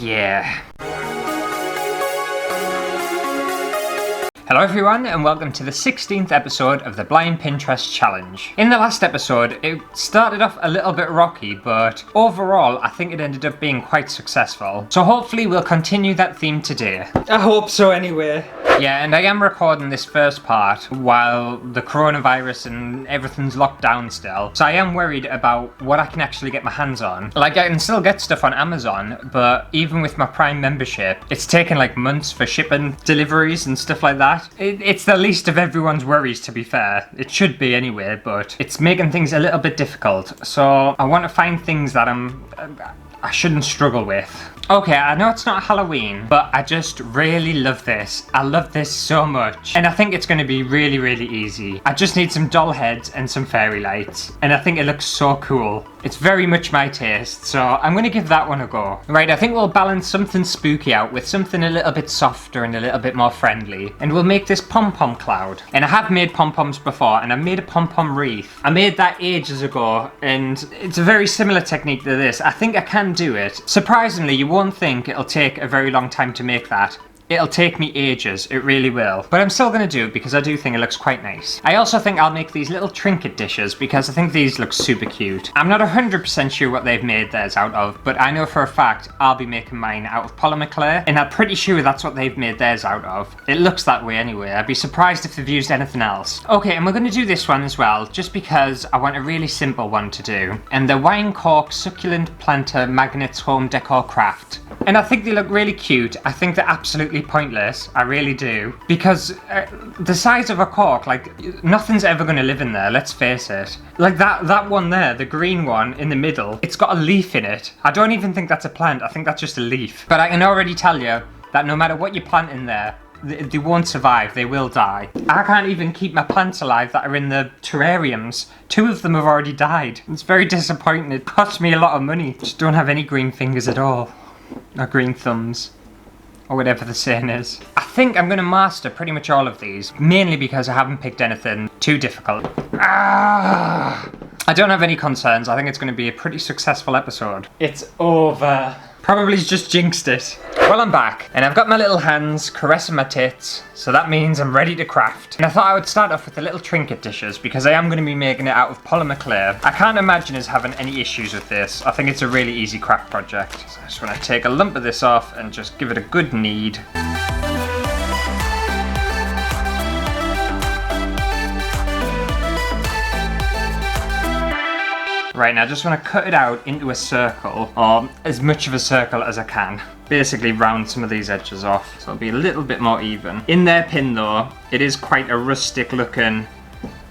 Yeah. Hello everyone and welcome to the 16th episode of the Blind Pinterest Challenge. In the last episode, it started off a little bit rocky, but overall I think it ended up being quite successful. So hopefully we'll continue that theme today. I hope so anyway. Yeah, and I am recording this first part while the coronavirus and everything's locked down still. So I am worried about what I can actually get my hands on. Like, I can still get stuff on Amazon, but even with my Prime membership, it's taken like months for shipping deliveries and stuff like that. It's the least of everyone's worries, to be fair. It should be anyway, but it's making things a little bit difficult. So I want to find things that I shouldn't struggle with. Okay, I know it's not Halloween, but I just really love this. I love this so much. And I think it's going to be really, really easy. I just need some doll heads and some fairy lights. And I think it looks so cool. It's very much my taste, so I'm going to give that one a go. Right, I think we'll balance something spooky out with something a little bit softer and a little bit more friendly. And we'll make this pom-pom cloud. And I have made pom-poms before, and I made a pom-pom wreath. I made that ages ago, and it's a very similar technique to this. I think I can do it. Surprisingly, you won't think it'll take a very long time to make that. It'll take me ages, it really will. But I'm still going to do it because I do think it looks quite nice. I also think I'll make these little trinket dishes because I think these look super cute. I'm not 100% sure what they've made theirs out of, but I know for a fact I'll be making mine out of polymer clay, and I'm pretty sure that's what they've made theirs out of. It looks that way anyway. I'd be surprised if they've used anything else. Okay, and we're going to do this one as well, just because I want a really simple one to do. And the wine cork succulent planter magnets home decor craft. And I think they look really cute. I think they're absolutely pointless. I really do. Because the size of a cork, like, nothing's ever going to live in there, let's face it. Like that one there, the green one in the middle, it's got a leaf in it. I don't even think that's a plant. I think that's just a leaf. But I can already tell you that no matter what you plant in there, they won't survive, they will die. I can't even keep my plants alive that are in the terrariums. 2 of them have already died. It's very disappointing. It cost me a lot of money. Just don't have any green fingers at all. Or green thumbs. Or whatever the saying is. I think I'm going to master pretty much all of these. Mainly because I haven't picked anything too difficult. I don't have any concerns. I think it's going to be a pretty successful episode. It's over. Probably just jinxed it. Well, I'm back, and I've got my little hands caressing my tits, so that means I'm ready to craft. And I thought I would start off with the little trinket dishes, because I am going to be making it out of polymer clay. I can't imagine us having any issues with this. I think it's a really easy craft project. So I just want to take a lump of this off and just give it a good knead. Right, now I just want to cut it out into a circle, or as much of a circle as I can. Basically round some of these edges off, so it'll be a little bit more even. In their pin though, it is quite a rustic looking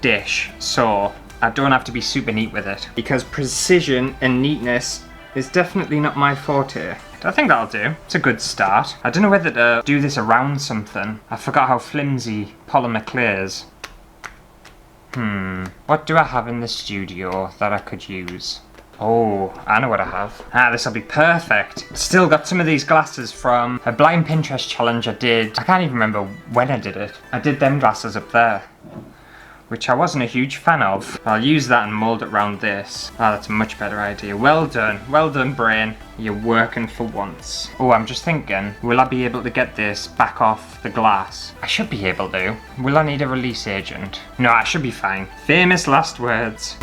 dish, so I don't have to be super neat with it. Because precision and neatness is definitely not my forte. I think that'll do. It's a good start. I don't know whether to do this around something. I forgot how flimsy polymer clay is. What do I have in the studio that I could use? Oh, I know what I have. This'll be perfect. Still got some of these glasses from a blind Pinterest challenge I did. I can't even remember when I did it. I did them glasses up there, which I wasn't a huge fan of. I'll use that and mould it around this. That's a much better idea. Well done brain. You're working for once. Oh, I'm just thinking, will I be able to get this back off the glass? I should be able to. Will I need a release agent? No, I should be fine. Famous last words.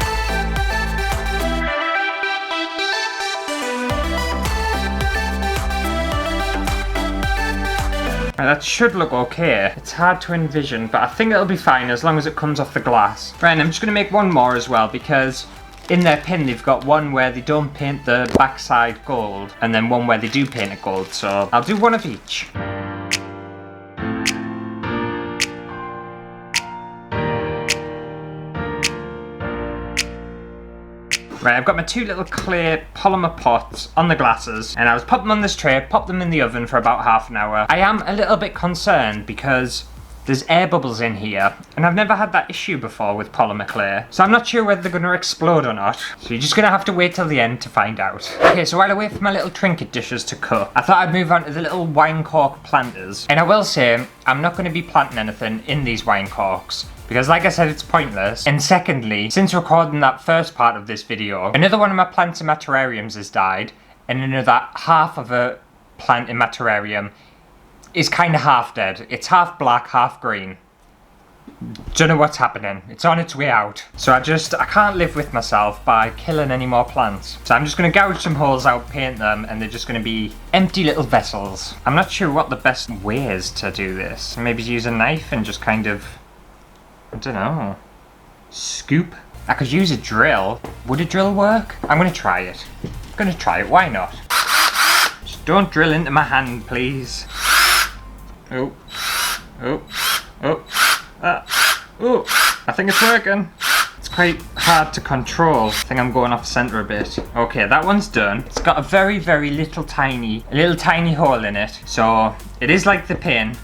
That should look okay. It's hard to envision, but I think it'll be fine as long as it comes off the glass. Right, and I'm just going to make one more as well, because in their pin they've got one where they don't paint the backside gold, and then one where they do paint it gold, so I'll do one of each. Right, I've got my 2 little clear polymer pots on the glasses, and I was pop them on this tray, pop them in the oven for about half an hour. I am a little bit concerned because there's air bubbles in here, and I've never had that issue before with polymer clay, so I'm not sure whether they're going to explode or not, so you're just going to have to wait till the end to find out. Okay, so while I wait for my little trinket dishes to cook, I thought I'd move on to the little wine cork planters. And I will say, I'm not going to be planting anything in these wine corks, because like I said, it's pointless. And secondly, since recording that first part of this video, another one of my plants in my terrariums has died, and another half of a plant in my terrarium is kind of half dead. It's half black, half green. Don't know what's happening. It's on its way out. So I can't live with myself by killing any more plants. So I'm just going to gouge some holes out, paint them, and they're just going to be empty little vessels. I'm not sure what the best way is to do this. Maybe use a knife and just kind of, I don't know, scoop. I could use a drill. Would a drill work? I'm going to try it. Why not? Just don't drill into my hand, please. Oh. Oh, I think it's working. It's quite hard to control. I think I'm going off center a bit. Okay, that one's done. It's got a very, very little tiny hole in it. So it is like the pin.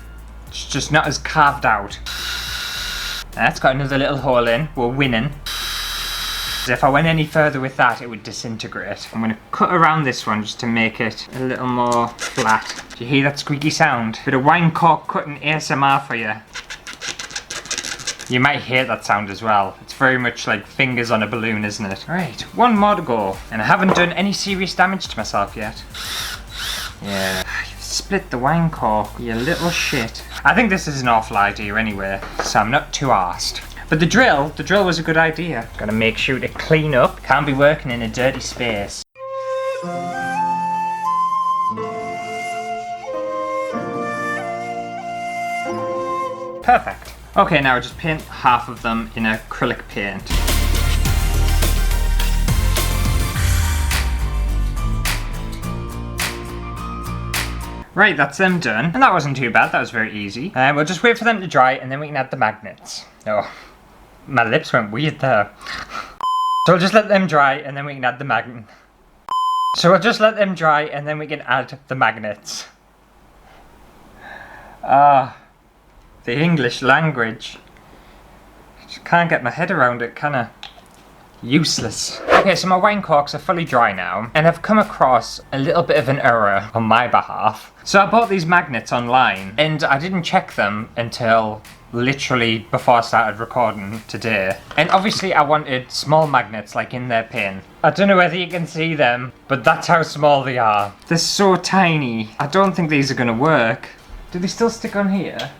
It's just not as carved out. That's got another little hole in. We're winning. If I went any further with that, it would disintegrate. I'm going to cut around this one just to make it a little more flat. Do you hear that squeaky sound? Bit of wine cork cutting ASMR for you. You might hear that sound as well. It's very much like fingers on a balloon, isn't it? Right, one more to go. And I haven't done any serious damage to myself yet. Yeah, you've split the wine cork, you little shit. I think this is an awful idea anyway, so I'm not too arsed. But the drill was a good idea. Gotta make sure to clean up. Can't be working in a dirty space. Perfect. Okay, now I just paint half of them in acrylic paint. Right, that's them done. And that wasn't too bad, that was very easy. We'll just wait for them to dry and then we can add the magnets. Oh, my lips went weird there. So we'll just let them dry and then we can add the magnets. The English language. Just can't get my head around it, can I? Useless. Okay, so my wine corks are fully dry now, and I've come across a little bit of an error on my behalf. So I bought these magnets online, and I didn't check them until literally before I started recording today. And obviously I wanted small magnets like in their pin. I don't know whether you can see them, but that's how small they are. They're so tiny. I don't think these are gonna work. Do they still stick on here?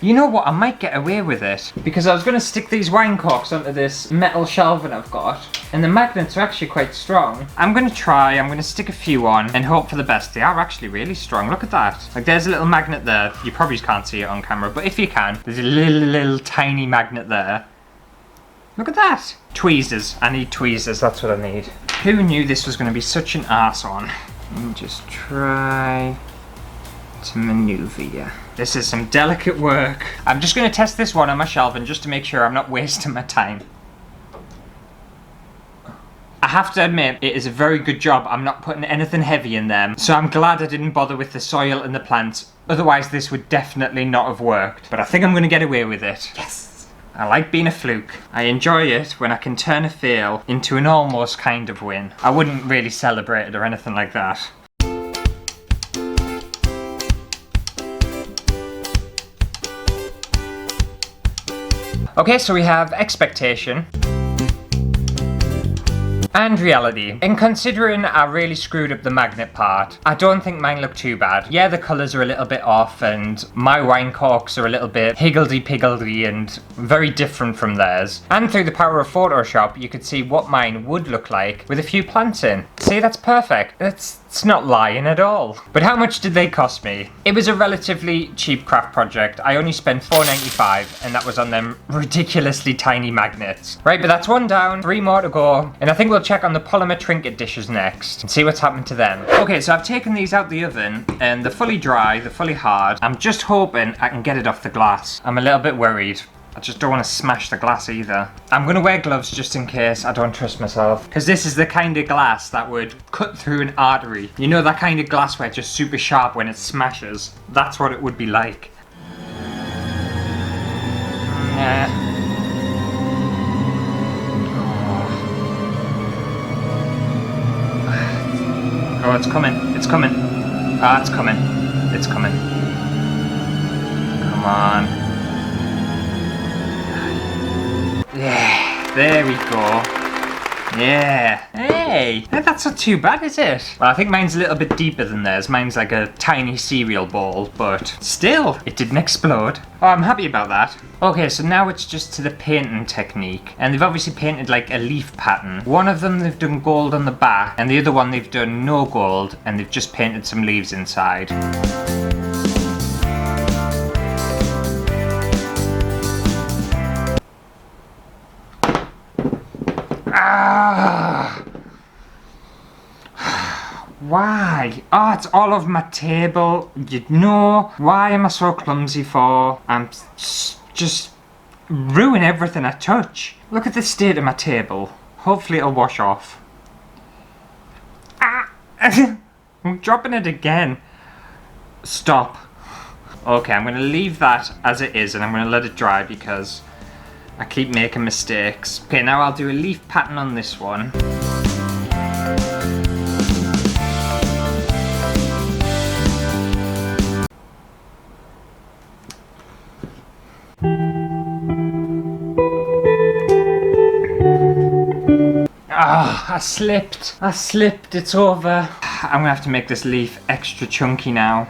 You know what, I might get away with it, because I was going to stick these wine corks onto this metal shelving I've got, and the magnets are actually quite strong. I'm going to stick a few on, and hope for the best. They are actually really strong, look at that. Like, there's a little magnet there. You probably can't see it on camera, but if you can, there's a little tiny magnet there. Look at that. Tweezers, I need tweezers, that's what I need. Who knew this was going to be such an arse on? Let me just try to maneuver you. This is some delicate work. I'm just going to test this one on my shelving just to make sure I'm not wasting my time. I have to admit, it is a very good job. I'm not putting anything heavy in them, so I'm glad I didn't bother with the soil and the plants. Otherwise, this would definitely not have worked. But I think I'm going to get away with it. Yes! I like being a fluke. I enjoy it when I can turn a fail into an almost kind of win. I wouldn't really celebrate it or anything like that. Okay, so we have expectation and reality. And considering I really screwed up the magnet part, I don't think mine look too bad. Yeah, the colours are a little bit off and my wine corks are a little bit higgledy-piggledy and very different from theirs. And through the power of Photoshop, you could see what mine would look like with a few plants in. See, that's perfect. It's not lying at all. But how much did they cost me? It was a relatively cheap craft project. I only spent $4.95 and that was on them ridiculously tiny magnets. Right, but that's one down, 3 more to go. And I think we'll check on the polymer Trinket Dishes next and see what's happened to them. Okay, so I've taken these out the oven and they're fully dry, they're fully hard. I'm just hoping I can get it off the glass. I'm a little bit worried. I just don't want to smash the glass either. I'm going to wear gloves just in case. I don't trust myself. Because this is the kind of glass that would cut through an artery. You know that kind of glass where it's just super sharp when it smashes? That's what it would be like. Yeah. Oh, it's coming. It's coming. Ah, it's coming. It's coming. Come on. Yeah, there we go. Yeah. Hey, that's not too bad, is it? Well, I think mine's a little bit deeper than theirs. Mine's like a tiny cereal bowl, but still, it didn't explode. Oh, I'm happy about that. Okay, so now it's just to the painting technique. And they've obviously painted like a leaf pattern. One of them they've done gold on the back, and the other one they've done no gold, and they've just painted some leaves inside. Ah! Why? Oh, it's all over my table. You know, why am I so clumsy for? I'm just ruin everything I touch. Look at the state of my table. Hopefully it'll wash off. Ah! I'm dropping it again. Stop. Okay, I'm going to leave that as it is and I'm going to let it dry because I keep making mistakes. Okay, now I'll do a leaf pattern on this one. Ah, I slipped, it's over. I'm gonna have to make this leaf extra chunky now.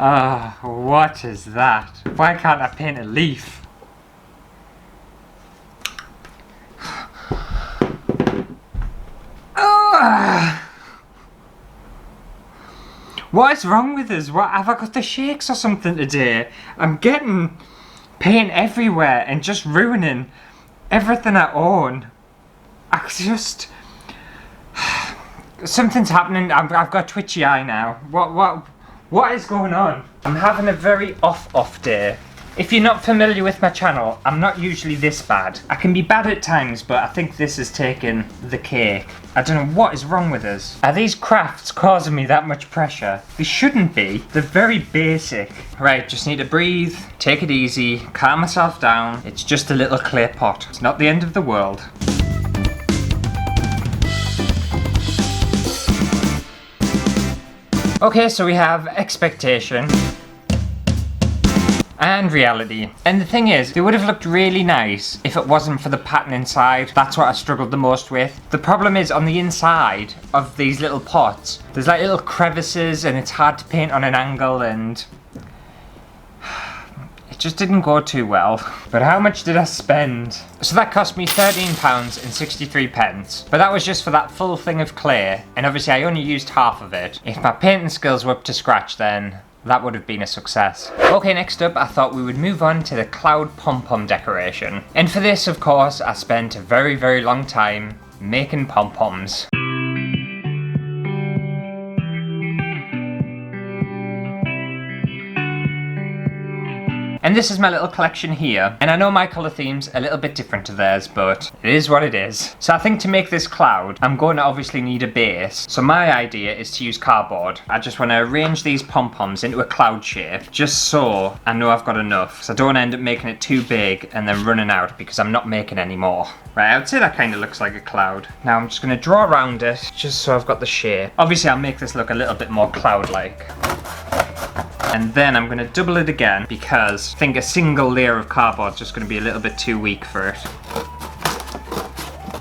Ah, what is that? Why can't I paint a leaf? What is wrong with us? What, have I got the shakes or something today? I'm getting paint everywhere and just ruining everything I own. I just... Something's happening. I've got a twitchy eye now. What is going on? I'm having a very off day. If you're not familiar with my channel, I'm not usually this bad. I can be bad at times, but I think this has taken the cake. I don't know what is wrong with us. Are these crafts causing me that much pressure? They shouldn't be. They're very basic. Right, just need to breathe, take it easy, calm myself down. It's just a little clay pot. It's not the end of the world. Okay, so we have expectation and reality. And the thing is, they would have looked really nice if it wasn't for the pattern inside. That's what I struggled the most with. The problem is on the inside of these little pots, there's like little crevices and it's hard to paint on an angle and it just didn't go too well. But how much did I spend? So that cost me £13.63, but that was just for that full thing of clay, and obviously I only used half of it. If my painting skills were up to scratch then that would have been a success. Okay, next up I thought we would move on to the cloud pom-pom decoration. And for this, of course, I spent a very, very long time making pom-poms. And this is my little collection here. And I know my colour theme's a little bit different to theirs, but it is what it is. So I think to make this cloud, I'm going to obviously need a base. So my idea is to use cardboard. I just want to arrange these pom-poms into a cloud shape, just so I know I've got enough. So I don't end up making it too big and then running out because I'm not making any more. Right, I would say that kind of looks like a cloud. Now I'm just going to draw around it, just so I've got the shape. Obviously I'll make this look a little bit more cloud-like. And then I'm going to double it again because I think a single layer of cardboard is just going to be a little bit too weak for it.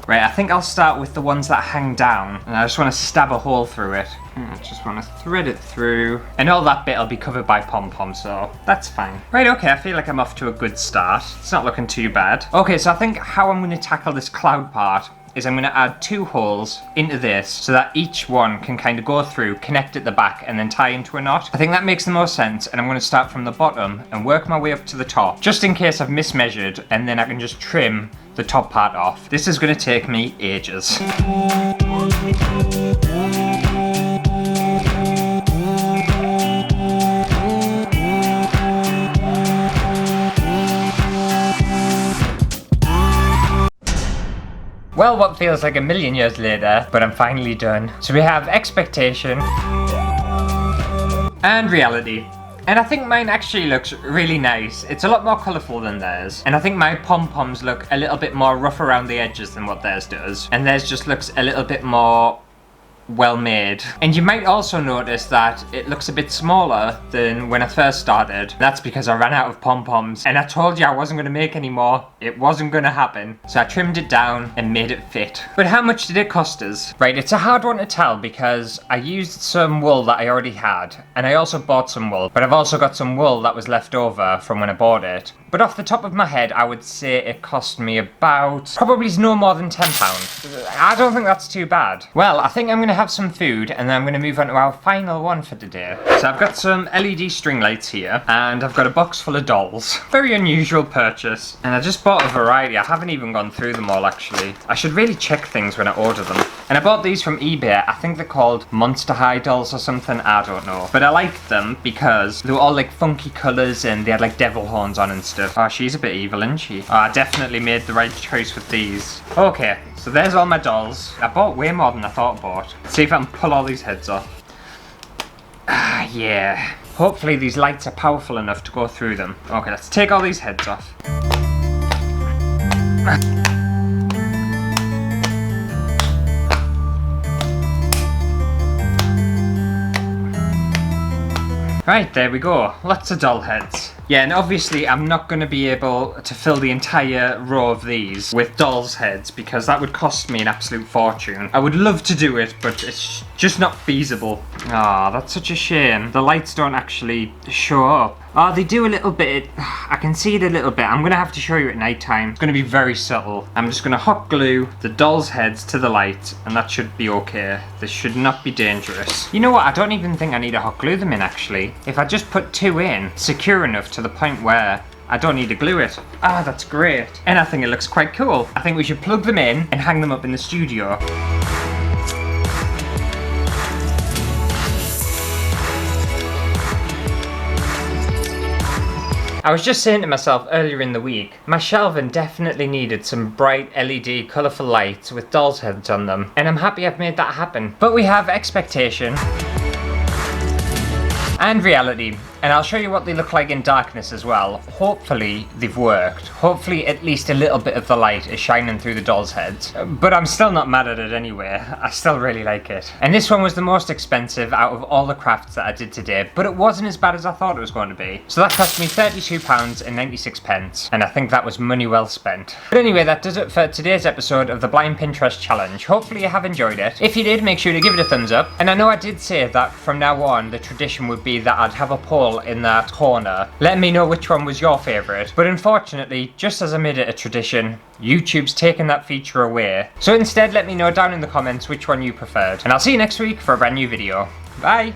Right, I think I'll start with the ones that hang down, and I just want to stab a hole through it. I just want to thread it through, and all that bit will be covered by pom-pom, so that's fine. Right, okay, I feel like I'm off to a good start. It's not looking too bad. Okay, so I think how I'm going to tackle this cloud part is I'm going to add 2 holes into this so that each one can kind of go through, connect at the back and then tie into a knot. I think that makes the most sense, and I'm going to start from the bottom and work my way up to the top, just in case I've mismeasured, and then I can just trim the top part off. This is going to take me ages. Well, what feels like a million years later, but I'm finally done. So we have expectation and reality. And I think mine actually looks really nice. It's a lot more colourful than theirs. And I think my pom-poms look a little bit more rough around the edges than what theirs does. And theirs just looks a little bit more well made. And you might also notice that it looks a bit smaller than when I first started. That's because I ran out of pom-poms, and I told you I wasn't going to make any more. It wasn't going to happen. So I trimmed it down and made it fit. But how much did it cost us? Right, it's a hard one to tell because I used some wool that I already had, and I also bought some wool, but I've also got some wool that was left over from when I bought it. But off the top of my head, I would say it cost me about, probably no more than £10. I don't think that's too bad. Well, I think I'm going to have some food, and then I'm going to move on to our final one for today. So I've got some LED string lights here, and I've got a box full of dolls. Very unusual purchase. And I just bought a variety. I haven't even gone through them all, actually. I should really check things when I order them. And I bought these from eBay. I think they're called Monster High dolls or something. I don't know. But I liked them because they were all like funky colours, and they had like devil horns on and stuff. Oh, she's a bit evil, isn't she? Oh, I definitely made the right choice with these. Okay, so there's all my dolls. I bought way more than I thought I bought. Let's see if I can pull all these heads off. Ah, yeah. Hopefully these lights are powerful enough to go through them. Okay, let's take all these heads off. Right, there we go. Lots of doll heads. Yeah, and obviously I'm not going to be able to fill the entire row of these with dolls' heads because that would cost me an absolute fortune. I would love to do it, but it's just not feasible. Ah, that's such a shame. The lights don't actually show up. Oh, they do a little bit. I can see it a little bit. I'm going to have to show you at night time. It's going to be very subtle. I'm just going to hot glue the dolls' heads to the light, and that should be okay. This should not be dangerous. You know what? I don't even think I need to hot glue them in, actually. If I just put two in, secure enough to the point where I don't need to glue it. Ah, that's great. And I think it looks quite cool. I think we should plug them in and hang them up in the studio. I was just saying to myself earlier in the week, my shelving definitely needed some bright LED colourful lights with dolls' heads on them, and I'm happy I've made that happen. But we have expectation and reality, and I'll show you what they look like in darkness as well. Hopefully they've worked. Hopefully at least a little bit of the light is shining through the dolls' heads. But I'm still not mad at it anyway. I still really like it. And this one was the most expensive out of all the crafts that I did today, but it wasn't as bad as I thought it was going to be. So that cost me £32.96, and I think that was money well spent. But anyway, that does it for today's episode of the Blind Pinterest Challenge. Hopefully you have enjoyed it. If you did, make sure to give it a thumbs up. And I know I did say that from now on the tradition would be that I'd have a poll in that corner. Let me know which one was your favourite. But unfortunately, just as I made it a tradition, YouTube's taken that feature away. So instead, let me know down in the comments which one you preferred. And I'll see you next week for a brand new video. Bye!